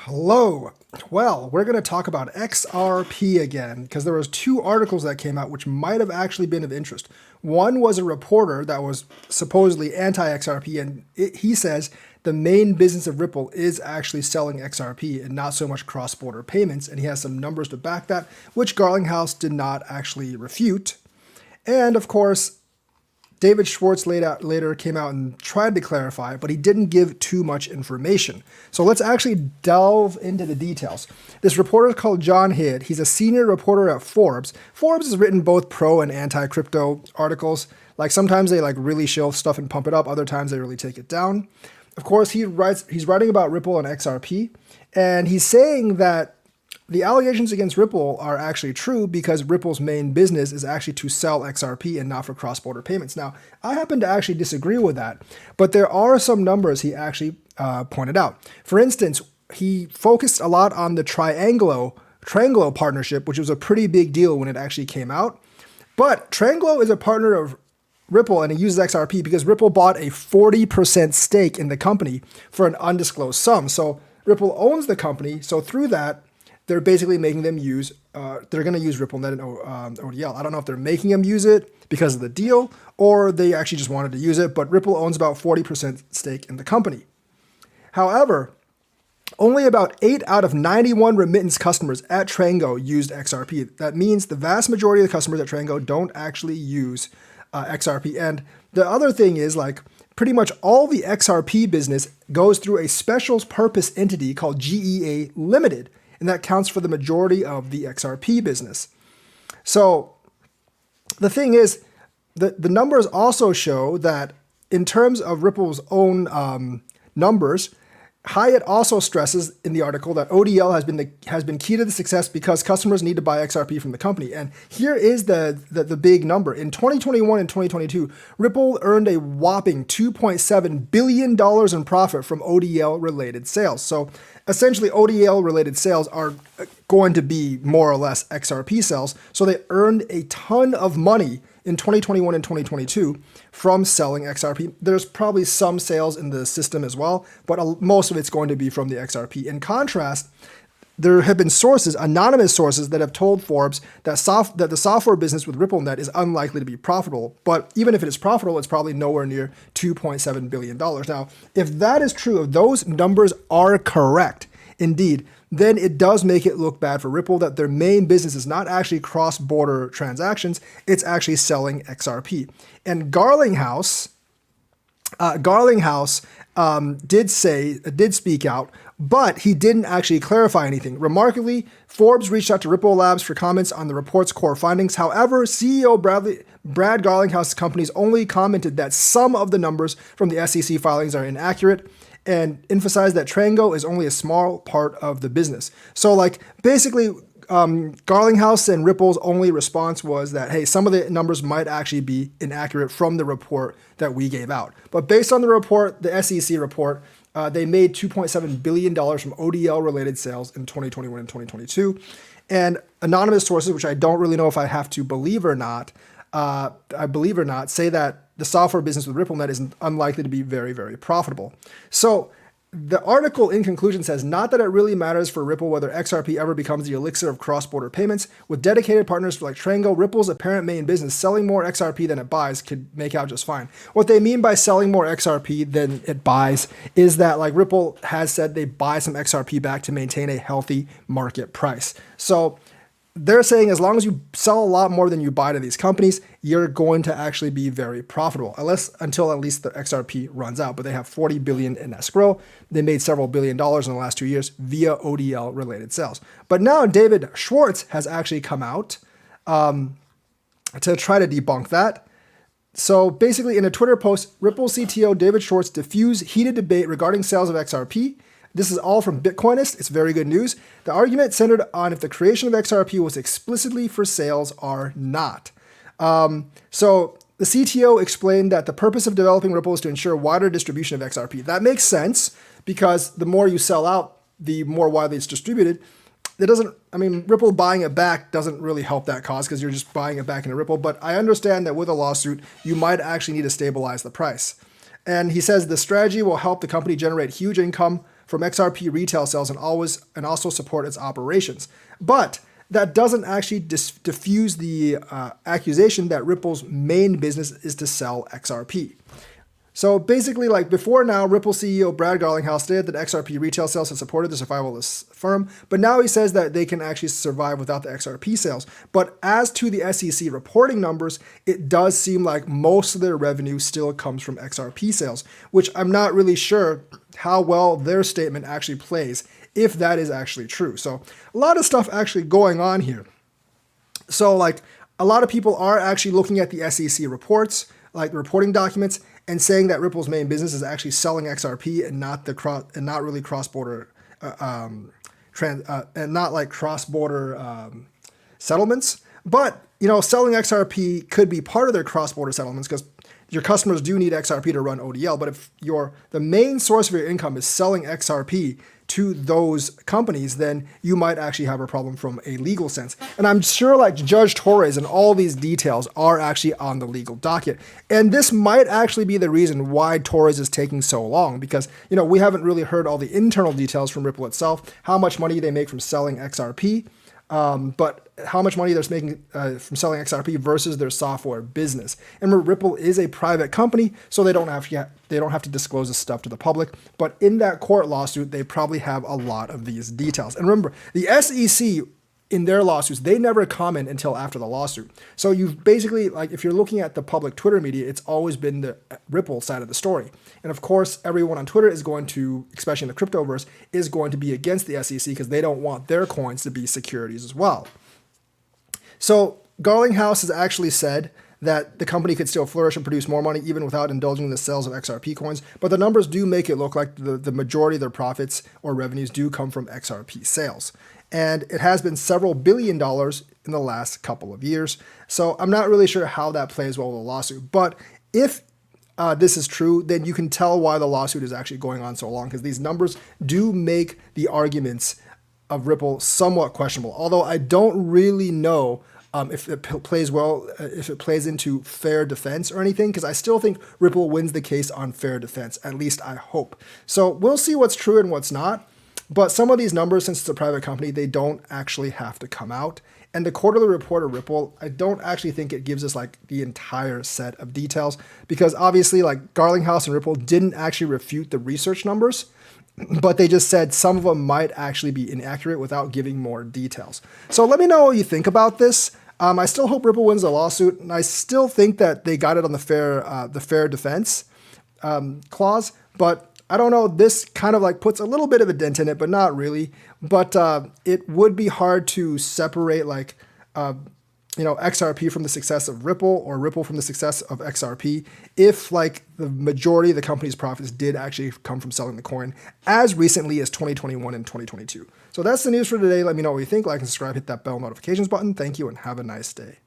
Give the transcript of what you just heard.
Hello. Well, we're going to talk about XRP again because there was two articles that came out which might have actually been of interest. One was a reporter that was supposedly anti-XRP, and he says the main business of Ripple is actually selling XRP and not so much cross-border payments, and he has some numbers to back that, which Garlinghouse did not actually refute. And of course, David Schwartz later came out and tried to clarify, but he didn't give too much information. So let's actually delve into the details. This reporter is called John Hidd. He's a senior reporter at Forbes. Forbes has written both pro and anti-crypto articles. Like sometimes they like really shill stuff and pump it up. Other times they really take it down. Of course, he's writing about Ripple and XRP, and he's saying that the allegations against Ripple are actually true because Ripple's main business is actually to sell XRP and not for cross-border payments. Now, I happen to actually disagree with that, but there are some numbers he actually pointed out. For instance, he focused a lot on the Trianglo partnership, which was a pretty big deal when it actually came out. But Trianglo is a partner of Ripple, and it uses XRP because Ripple bought a 40% stake in the company for an undisclosed sum. So Ripple owns the company, so through that, they're basically making them use, they're going to use RippleNet and ODL. I don't know if they're making them use it because of the deal or they actually just wanted to use it, but Ripple owns about 40% stake in the company. However, only about 8 out of 91 remittance customers at Trianglo used XRP. That means the vast majority of the customers at Trianglo don't actually use XRP. And the other thing is like pretty much all the XRP business goes through a special purpose entity called GEA Limited. And that counts for the majority of the XRP business. So the thing is, the numbers also show that in terms of Ripple's own numbers, Hyatt also stresses in the article that ODL has been key to the success because customers need to buy XRP from the company. And here is the big number. In 2021 and 2022, Ripple earned a whopping $2.7 billion in profit from ODL-related sales. So essentially, ODL-related sales are going to be more or less XRP sales. So they earned a ton of money in 2021 and 2022 from selling XRP. There's probably some sales in the system as well, but most of it's going to be from the XRP. In contrast, there have been sources, anonymous sources, that have told Forbes that the software business with RippleNet is unlikely to be profitable. But even if it is profitable, it's probably nowhere near $2.7 billion. Now, if that is true, if those numbers are correct, indeed, then it does make it look bad for Ripple that their main business is not actually cross-border transactions, it's actually selling XRP. And Garlinghouse did speak out, but he didn't actually clarify anything. Remarkably, Forbes reached out to Ripple Labs for comments on the report's core findings. However, CEO Brad Garlinghouse's companies only commented that some of the numbers from the SEC filings are inaccurate, and emphasize that Trianglo is only a small part of the business. So like basically Garlinghouse and Ripple's only response was that, hey, some of the numbers might actually be inaccurate from the report that we gave out. But based on the report, the SEC report, they made $2.7 billion from ODL-related sales in 2021 and 2022. And anonymous sources, which I don't really know if I have to believe or not, say that the software business with RippleNet is unlikely to be very, very profitable. So the article in conclusion says, not that it really matters for Ripple whether XRP ever becomes the elixir of cross-border payments. With dedicated partners like Trianglo, Ripple's apparent main business, selling more XRP than it buys, could make out just fine. What they mean by selling more XRP than it buys is that like Ripple has said they buy some XRP back to maintain a healthy market price. So they're saying as long as you sell a lot more than you buy to these companies, you're going to actually be very profitable, until at least the XRP runs out. But they have $40 billion in escrow. They made several $1 billion in the last 2 years via ODL-related sales. But now David Schwartz has actually come out to try to debunk that. So basically, in a Twitter post, Ripple CTO David Schwartz diffused heated debate regarding sales of XRP. This is all from Bitcoinist. It's very good news. The argument centered on if the creation of XRP was explicitly for sales or not. So the CTO explained that the purpose of developing Ripple is to ensure wider distribution of XRP. That makes sense because the more you sell out, the more widely it's distributed. Ripple buying it back doesn't really help that cause because you're just buying it back into Ripple. But I understand that with a lawsuit, you might actually need to stabilize the price. And he says the strategy will help the company generate huge income from XRP retail sales and also support its operations. But that doesn't actually diffuse the accusation that Ripple's main business is to sell XRP. So basically, like before now, Ripple CEO Brad Garlinghouse stated that XRP retail sales had supported the survival of this firm, but now he says that they can actually survive without the XRP sales. But as to the SEC reporting numbers, it does seem like most of their revenue still comes from XRP sales, which I'm not really sure how well their statement actually plays, if that is actually true. So a lot of stuff actually going on here. So like a lot of people are actually looking at the SEC reports, like the reporting documents, and saying that Ripple's main business is actually selling XRP and not really cross-border and not like cross-border settlements. But selling XRP could be part of their cross-border settlements because your customers do need XRP to run ODL. But if the main source of your income is selling XRP to those companies, then you might actually have a problem from a legal sense. And I'm sure like Judge Torres and all these details are actually on the legal docket. And this might actually be the reason why Torres is taking so long, because we haven't really heard all the internal details from Ripple itself, how much money they make from selling XRP, but how much money they're making from selling XRP versus their software business. And Ripple is a private company, so they don't have to disclose this stuff to the public. But in that court lawsuit, they probably have a lot of these details. And remember, the SEC in their lawsuits, they never comment until after the lawsuit. So you've basically, like, if you're looking at the public Twitter media, it's always been the Ripple side of the story. And of course, everyone on Twitter is going to, especially in the cryptoverse, is going to be against the SEC because they don't want their coins to be securities as well. So Garlinghouse has actually said that the company could still flourish and produce more money even without indulging in the sales of XRP coins, but the numbers do make it look like the majority of their profits or revenues do come from XRP sales. And it has been several $1 billion in the last couple of years. So I'm not really sure how that plays well with the lawsuit. But if this is true, then you can tell why the lawsuit is actually going on so long, because these numbers do make the arguments of Ripple somewhat questionable. Although I don't really know if it plays well, if it plays into fair defense or anything, because I still think Ripple wins the case on fair defense. At least I hope. So we'll see what's true and what's not. But some of these numbers, since it's a private company, they don't actually have to come out. And the quarterly report of Ripple, I don't actually think it gives us like the entire set of details, because obviously like Garlinghouse and Ripple didn't actually refute the research numbers, but they just said some of them might actually be inaccurate without giving more details. So let me know what you think about this. I still hope Ripple wins the lawsuit, and I still think that they got it on the fair defense clause, but I don't know, this kind of like puts a little bit of a dent in it, but not really. But it would be hard to separate like, XRP from the success of Ripple or Ripple from the success of XRP if like the majority of the company's profits did actually come from selling the coin as recently as 2021 and 2022. So that's the news for today. Let me know what you think. Like and subscribe, hit that bell notifications button. Thank you and have a nice day.